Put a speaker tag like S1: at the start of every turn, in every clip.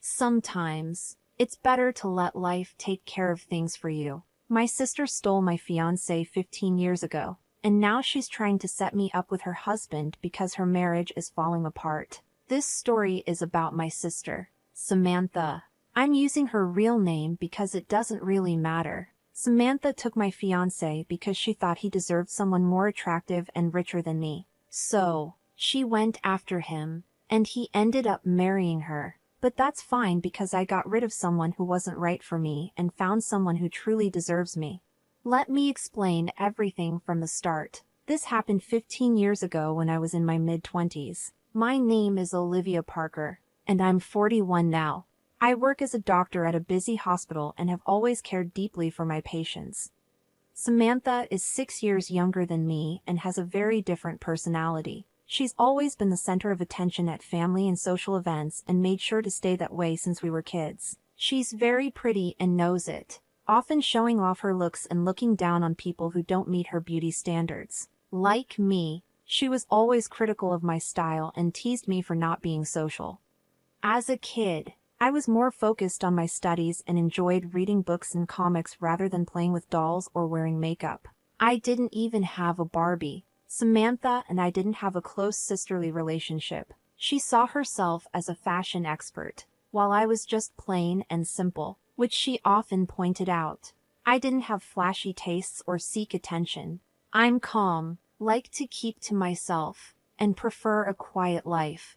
S1: Sometimes, it's better to let life take care of things for you. My sister stole my fiancé 15 years ago, and now she's trying to set me up with her husband because her marriage is falling apart. This story is about my sister, Samantha. I'm using her real name because it doesn't really matter. Samantha took my fiancé because she thought he deserved someone more attractive and richer than me. So, she went after him, and he ended up marrying her. But that's fine because I got rid of someone who wasn't right for me and found someone who truly deserves me. Let me explain everything from the start. This happened 15 years ago when I was in my mid-20s. My name is Olivia Parker, and I'm 41 now. I work as a doctor at a busy hospital and have always cared deeply for my patients. Samantha is 6 years younger than me and has a very different personality. She's always been the center of attention at family and social events and made sure to stay that way since we were kids. She's very pretty and knows it, often showing off her looks and looking down on people who don't meet her beauty standards. Like me, she was always critical of my style and teased me for not being social. As a kid, I was more focused on my studies and enjoyed reading books and comics rather than playing with dolls or wearing makeup. I didn't even have a Barbie. Samantha and I didn't have a close sisterly relationship. She saw herself as a fashion expert, while I was just plain and simple, which she often pointed out. I didn't have flashy tastes or seek attention. I'm calm, like to keep to myself, and prefer a quiet life.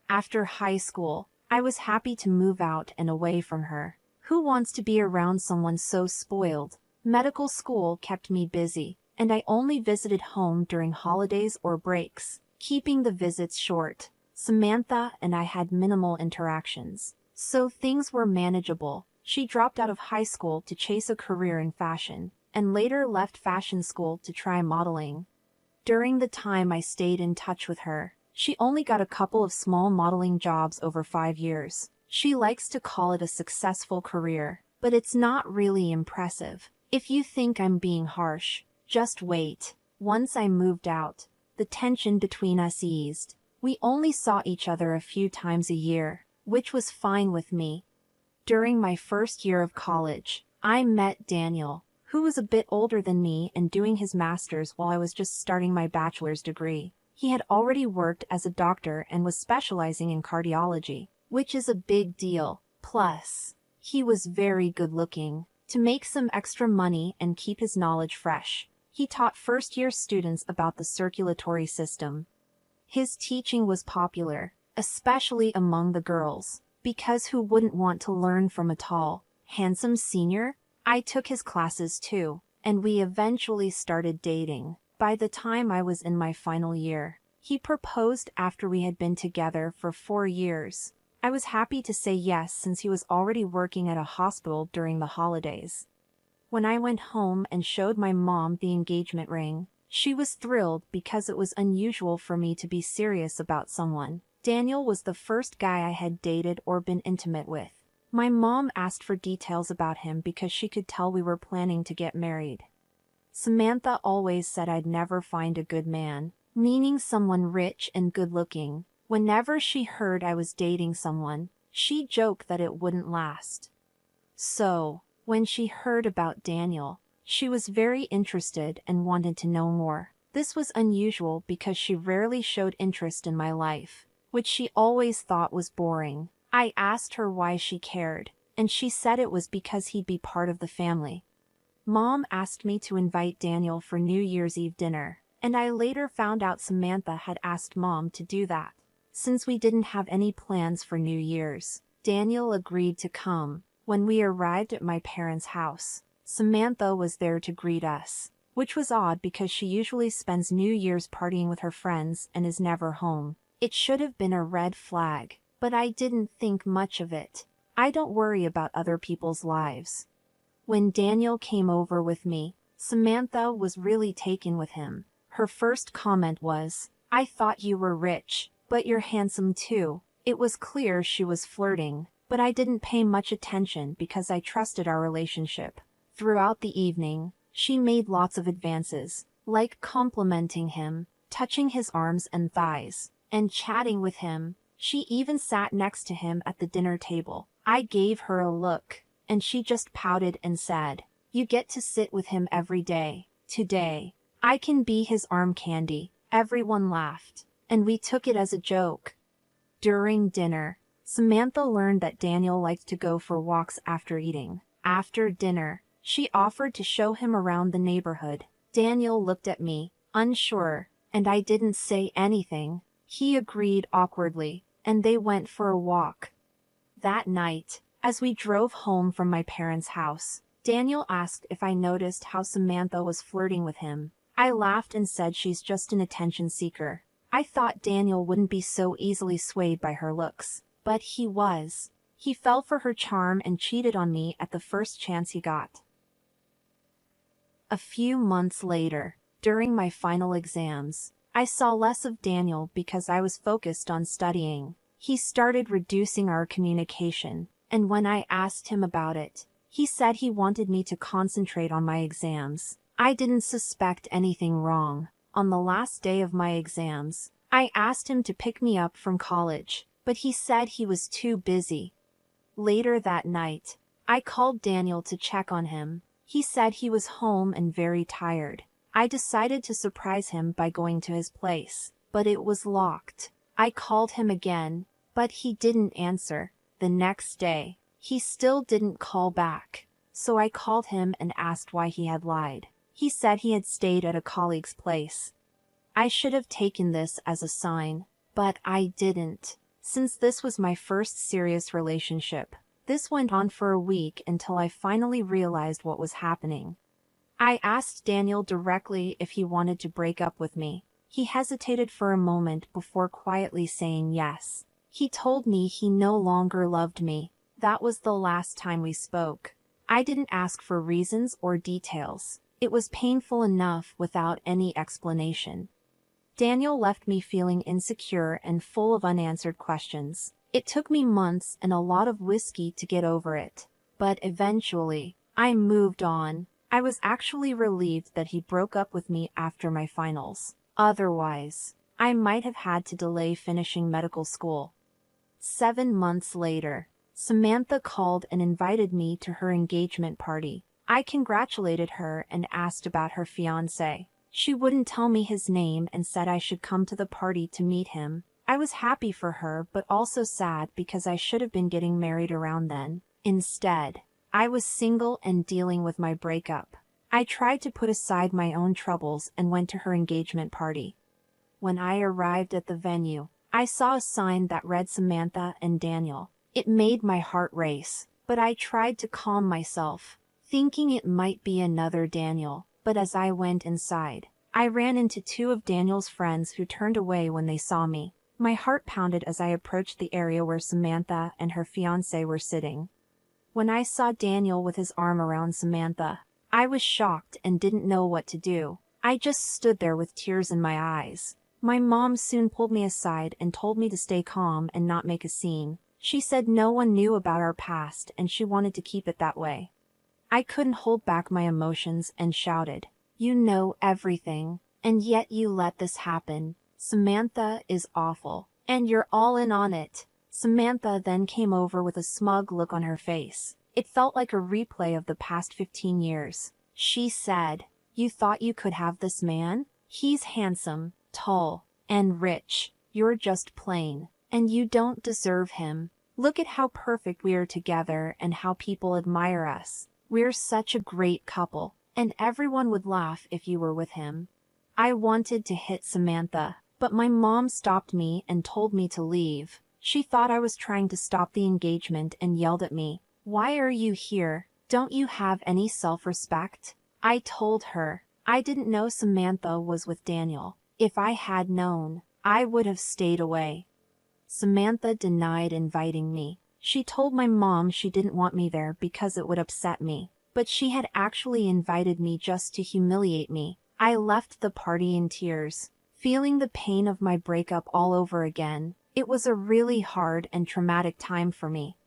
S1: After high school, I was happy to move out and away from her. Who wants to be around someone so spoiled? Medical school kept me busy, and I only visited home during holidays or breaks, keeping the visits short. Samantha and I had minimal interactions, so things were manageable. She dropped out of high school to chase a career in fashion, and later left fashion school to try modeling. During the time I stayed in touch with her, she only got a couple of small modeling jobs over 5 years. She likes to call it a successful career, but it's not really impressive. If you think I'm being harsh, just wait. Once I moved out, the tension between us eased. We only saw each other a few times a year, which was fine with me. During my first year of college, I met Daniel, who was a bit older than me and doing his master's while I was just starting my bachelor's degree. He had already worked as a doctor and was specializing in cardiology, which is a big deal. Plus, he was very good-looking. To make some extra money and keep his knowledge fresh, he taught first-year students about the circulatory system. His teaching was popular, especially among the girls, because who wouldn't want to learn from a tall, handsome senior? I took his classes too, and we eventually started dating. By the time I was in my final year, he proposed after we had been together for 4 years. I was happy to say yes since he was already working at a hospital during the holidays. When I went home and showed my mom the engagement ring, she was thrilled because it was unusual for me to be serious about someone. Daniel was the first guy I had dated or been intimate with. My mom asked for details about him because she could tell we were planning to get married. Samantha always said I'd never find a good man, meaning someone rich and good-looking. Whenever she heard I was dating someone, she joked that it wouldn't last. So, when she heard about Daniel, she was very interested and wanted to know more. This was unusual because she rarely showed interest in my life, which she always thought was boring. I asked her why she cared, and she said it was because he'd be part of the family. Mom asked me to invite Daniel for New Year's Eve dinner, and I later found out Samantha had asked Mom to do that. Since we didn't have any plans for New Year's, Daniel agreed to come. When we arrived at my parents' house, Samantha was there to greet us, which was odd because she usually spends New Year's partying with her friends and is never home. It should have been a red flag, but I didn't think much of it. I don't worry about other people's lives. When Daniel came over with me, Samantha was really taken with him. Her first comment was, "I thought you were rich, but you're handsome too." It was clear she was flirting, but I didn't pay much attention because I trusted our relationship. Throughout the evening, she made lots of advances, like complimenting him, touching his arms and thighs, and chatting with him. She even sat next to him at the dinner table. I gave her a look, and she just pouted and said, "You get to sit with him every day. Today, I can be his arm candy." Everyone laughed, and we took it as a joke. During dinner, Samantha learned that Daniel liked to go for walks after eating. After dinner, she offered to show him around the neighborhood. Daniel looked at me, unsure, and I didn't say anything. He agreed awkwardly, and they went for a walk. That night, as we drove home from my parents' house, Daniel asked if I noticed how Samantha was flirting with him. I laughed and said she's just an attention seeker. I thought Daniel wouldn't be so easily swayed by her looks, but he was. He fell for her charm and cheated on me at the first chance he got. A few months later, during my final exams, I saw less of Daniel because I was focused on studying. He started reducing our communication, and when I asked him about it, he said he wanted me to concentrate on my exams. I didn't suspect anything wrong. On the last day of my exams, I asked him to pick me up from college, but he said he was too busy. Later that night, I called Daniel to check on him. He said he was home and very tired. I decided to surprise him by going to his place, but it was locked. I called him again, but he didn't answer. The next day, he still didn't call back, so I called him and asked why he had lied. He said he had stayed at a colleague's place. I should have taken this as a sign, but I didn't. Since this was my first serious relationship, this went on for a week until I finally realized what was happening. I asked Daniel directly if he wanted to break up with me. He hesitated for a moment before quietly saying yes. He told me he no longer loved me. That was the last time we spoke. I didn't ask for reasons or details. It was painful enough without any explanation. Daniel left me feeling insecure and full of unanswered questions. It took me months and a lot of whiskey to get over it. But eventually, I moved on. I was actually relieved that he broke up with me after my finals. Otherwise, I might have had to delay finishing medical school. 7 months later, Samantha called and invited me to her engagement party. I congratulated her and asked about her fiancé. She wouldn't tell me his name and said I should come to the party to meet him. I was happy for her but also sad because I should have been getting married around then. Instead, I was single and dealing with my breakup. I tried to put aside my own troubles and went to her engagement party. When I arrived at the venue, I saw a sign that read Samantha and Daniel. It made my heart race, but I tried to calm myself, thinking it might be another Daniel. But as I went inside, I ran into 2 of Daniel's friends who turned away when they saw me. My heart pounded as I approached the area where Samantha and her fiancé were sitting. When I saw Daniel with his arm around Samantha, I was shocked and didn't know what to do. I just stood there with tears in my eyes. My mom soon pulled me aside and told me to stay calm and not make a scene. She said no one knew about our past and she wanted to keep it that way. I couldn't hold back my emotions and shouted, "You know everything, and yet you let this happen. Samantha is awful, and you're all in on it." Samantha then came over with a smug look on her face. It felt like a replay of the past 15 years. She said, "You thought you could have this man? He's handsome, tall, and rich. You're just plain, and you don't deserve him. Look at how perfect we are together and how people admire us. We're such a great couple, and everyone would laugh if you were with him." I wanted to hit Samantha, but my mom stopped me and told me to leave. She thought I was trying to stop the engagement and yelled at me, "Why are you here? Don't you have any self-respect?" I told her I didn't know Samantha was with Daniel. If I had known, I would have stayed away. Samantha denied inviting me. She told my mom she didn't want me there because it would upset me, but she had actually invited me just to humiliate me. I left the party in tears, feeling the pain of my breakup all over again. It was a really hard and traumatic time for me.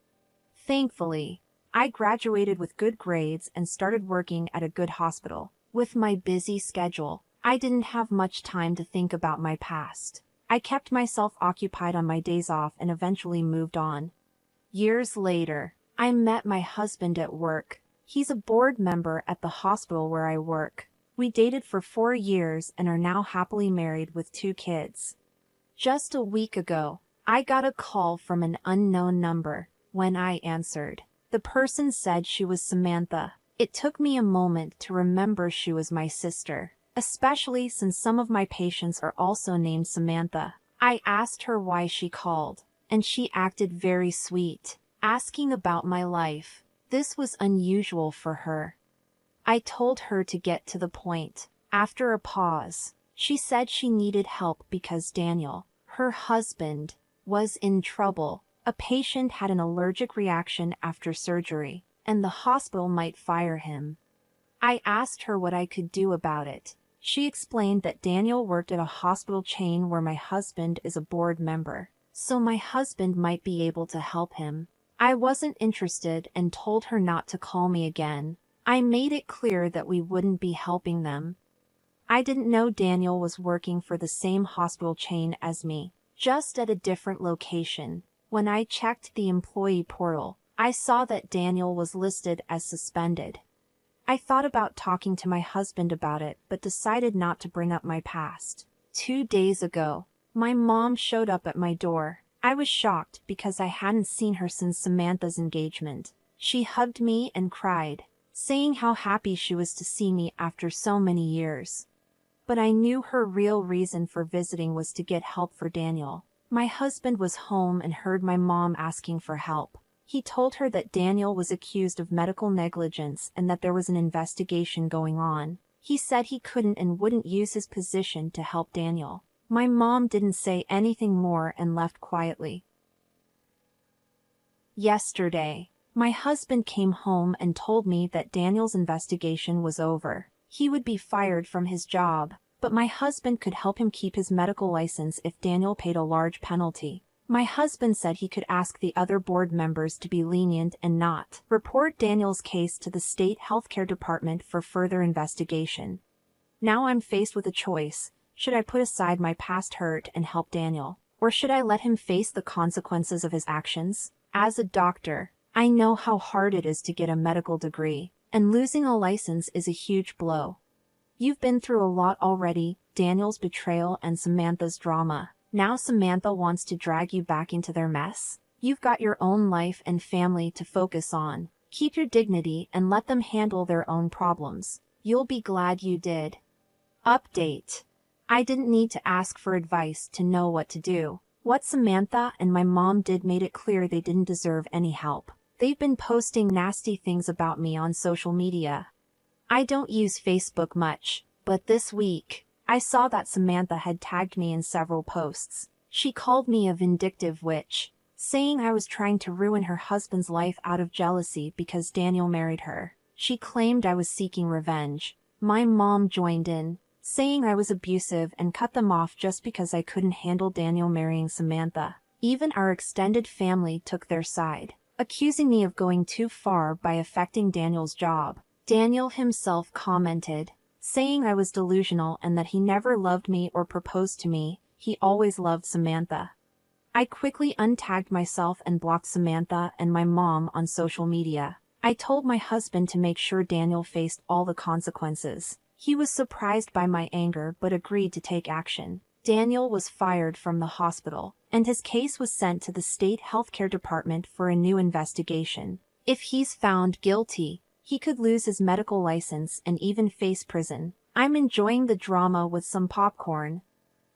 S1: Thankfully, I graduated with good grades and started working at a good hospital. With my busy schedule, I didn't have much time to think about my past. I kept myself occupied on my days off and eventually moved on. Years later, I met my husband at work. He's a board member at the hospital where I work. We dated for 4 years and are now happily married with 2 kids. Just a week ago, I got a call from an unknown number. When I answered, the person said she was Samantha. It took me a moment to remember she was my sister, especially since some of my patients are also named Samantha. I asked her why she called, and she acted very sweet, asking about my life. This was unusual for her. I told her to get to the point. After a pause, she said she needed help because Daniel, her husband, was in trouble. A patient had an allergic reaction after surgery, and the hospital might fire him. I asked her what I could do about it. She explained that Daniel worked at a hospital chain where my husband is a board member, so my husband might be able to help him. I wasn't interested and told her not to call me again. I made it clear that we wouldn't be helping them. I didn't know Daniel was working for the same hospital chain as me, just at a different location. When I checked the employee portal, I saw that Daniel was listed as suspended. I thought about talking to my husband about it but decided not to bring up my past. 2 days ago, my mom showed up at my door. I was shocked because I hadn't seen her since Samantha's engagement. She hugged me and cried, saying how happy she was to see me after so many years. But I knew her real reason for visiting was to get help for Daniel. My husband was home and heard my mom asking for help. He told her that Daniel was accused of medical negligence and that there was an investigation going on. He said he couldn't and wouldn't use his position to help Daniel. My mom didn't say anything more and left quietly. Yesterday, my husband came home and told me that Daniel's investigation was over. He would be fired from his job, but my husband could help him keep his medical license if Daniel paid a large penalty. My husband said he could ask the other board members to be lenient and not report Daniel's case to the state healthcare department for further investigation. Now I'm faced with a choice. Should I put aside my past hurt and help Daniel, or should I let him face the consequences of his actions? As a doctor, I know how hard it is to get a medical degree, and losing a license is a huge blow. You've been through a lot already, Daniel's betrayal and Samantha's drama. Now Samantha wants to drag you back into their mess? You've got your own life and family to focus on. Keep your dignity and let them handle their own problems. You'll be glad you did. Update. I didn't need to ask for advice to know what to do. What Samantha and my mom did made it clear they didn't deserve any help. They've been posting nasty things about me on social media. I don't use Facebook much, but this week, I saw that Samantha had tagged me in several posts. She called me a vindictive witch, saying I was trying to ruin her husband's life out of jealousy because Daniel married her. She claimed I was seeking revenge. My mom joined in, saying I was abusive and cut them off just because I couldn't handle Daniel marrying Samantha. Even our extended family took their side, accusing me of going too far by affecting Daniel's job. Daniel himself commented, saying I was delusional and that he never loved me or proposed to me. He always loved Samantha. I quickly untagged myself and blocked Samantha and my mom on social media. I told my husband to make sure Daniel faced all the consequences. He was surprised by my anger but agreed to take action. Daniel was fired from the hospital, and his case was sent to the state healthcare department for a new investigation. If he's found guilty, he could lose his medical license and even face prison. I'm enjoying the drama with some popcorn.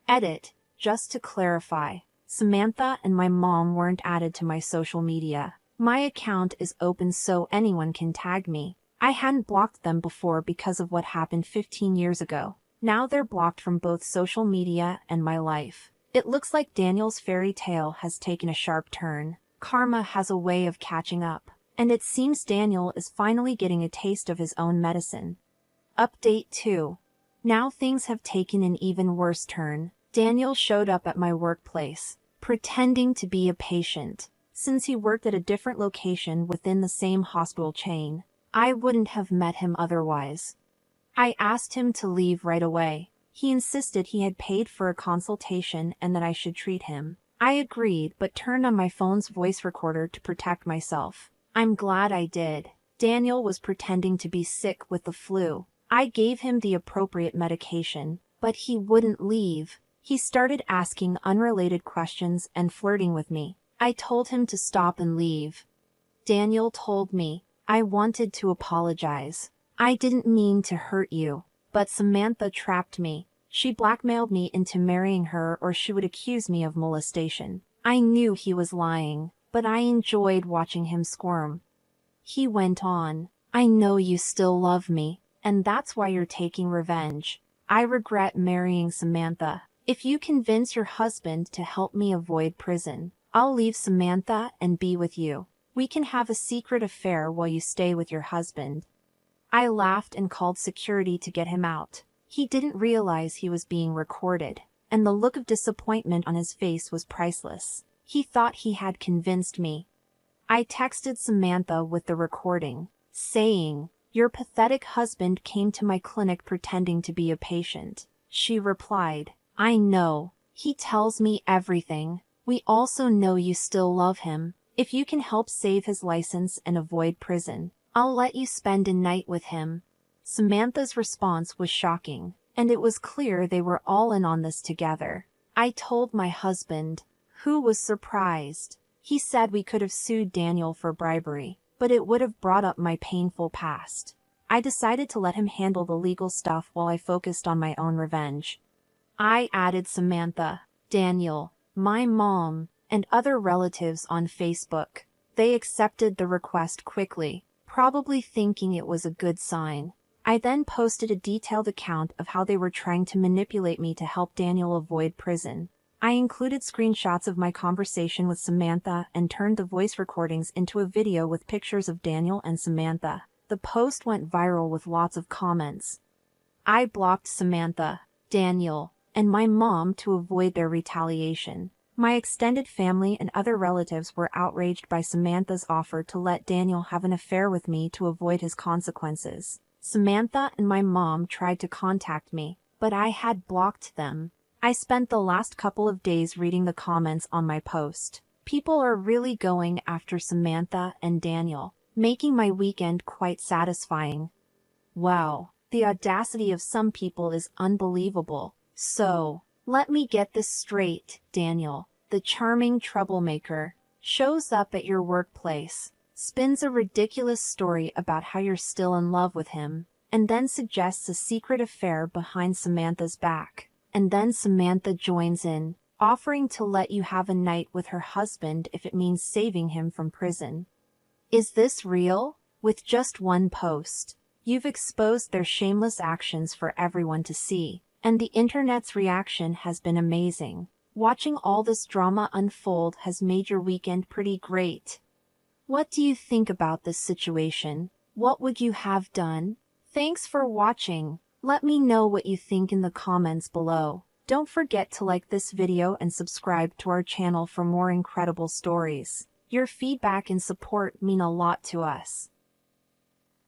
S1: Edit. Just to clarify, Samantha and my mom weren't added to my social media. My account is open so anyone can tag me. I hadn't blocked them before because of what happened 15 years ago. Now they're blocked from both social media and my life. It looks like Daniel's fairy tale has taken a sharp turn. Karma has a way of catching up, and it seems Daniel is finally getting a taste of his own medicine. Update 2. Now things have taken an even worse turn. Daniel showed up at my workplace, pretending to be a patient. Since he worked at a different location within the same hospital chain, I wouldn't have met him otherwise. I asked him to leave right away, He insisted he had paid for a consultation and that I should treat him. I agreed, but turned on my phone's voice recorder to protect myself. I'm glad I did. Daniel was pretending to be sick with the flu. I gave him the appropriate medication, but he wouldn't leave. He started asking unrelated questions and flirting with me. I told him to stop and leave. Daniel told me, I wanted to apologize. I didn't mean to hurt you. But Samantha trapped me. She blackmailed me into marrying her or she would accuse me of molestation. I knew he was lying, but I enjoyed watching him squirm. He went on, I know you still love me, and that's why you're taking revenge. I regret marrying Samantha. If you convince your husband to help me avoid prison, I'll leave Samantha and be with you. We can have a secret affair while you stay with your husband. I laughed and called security to get him out. He didn't realize he was being recorded, and the look of disappointment on his face was priceless. He thought he had convinced me. I texted Samantha with the recording, saying, Your pathetic husband came to my clinic pretending to be a patient. She replied, I know. He tells me everything. We also know you still love him. If you can help save his license and avoid prison, I'll let you spend a night with him. Samantha's response was shocking, and it was clear they were all in on this together. I told my husband, who was surprised. He said we could have sued Daniel for bribery, but it would have brought up my painful past. I decided to let him handle the legal stuff while I focused on my own revenge. I added Samantha, Daniel, my mom, and other relatives on Facebook. They accepted the request quickly, probably thinking it was a good sign. I then posted a detailed account of how they were trying to manipulate me to help Daniel avoid prison. I included screenshots of my conversation with Samantha and turned the voice recordings into a video with pictures of Daniel and Samantha. The post went viral with lots of comments. I blocked Samantha, Daniel, and my mom to avoid their retaliation. My extended family and other relatives were outraged by Samantha's offer to let Daniel have an affair with me to avoid his consequences. Samantha and my mom tried to contact me, but I had blocked them. I spent the last couple of days reading the comments on my post. People are really going after Samantha and Daniel, making my weekend quite satisfying. Wow, the audacity of some people is unbelievable. So, let me get this straight, Daniel, the charming troublemaker, shows up at your workplace, spins a ridiculous story about how you're still in love with him, and then suggests a secret affair behind Samantha's back. And then Samantha joins in, offering to let you have a night with her husband if it means saving him from prison. Is this real? With just one post, you've exposed their shameless actions for everyone to see, and the internet's reaction has been amazing. Watching all this drama unfold has made your weekend pretty great. What do you think about this situation? What would you have done? Thanks for watching. Let me know what you think in the comments below. Don't forget to like this video and subscribe to our channel for more incredible stories. Your feedback and support mean a lot to us.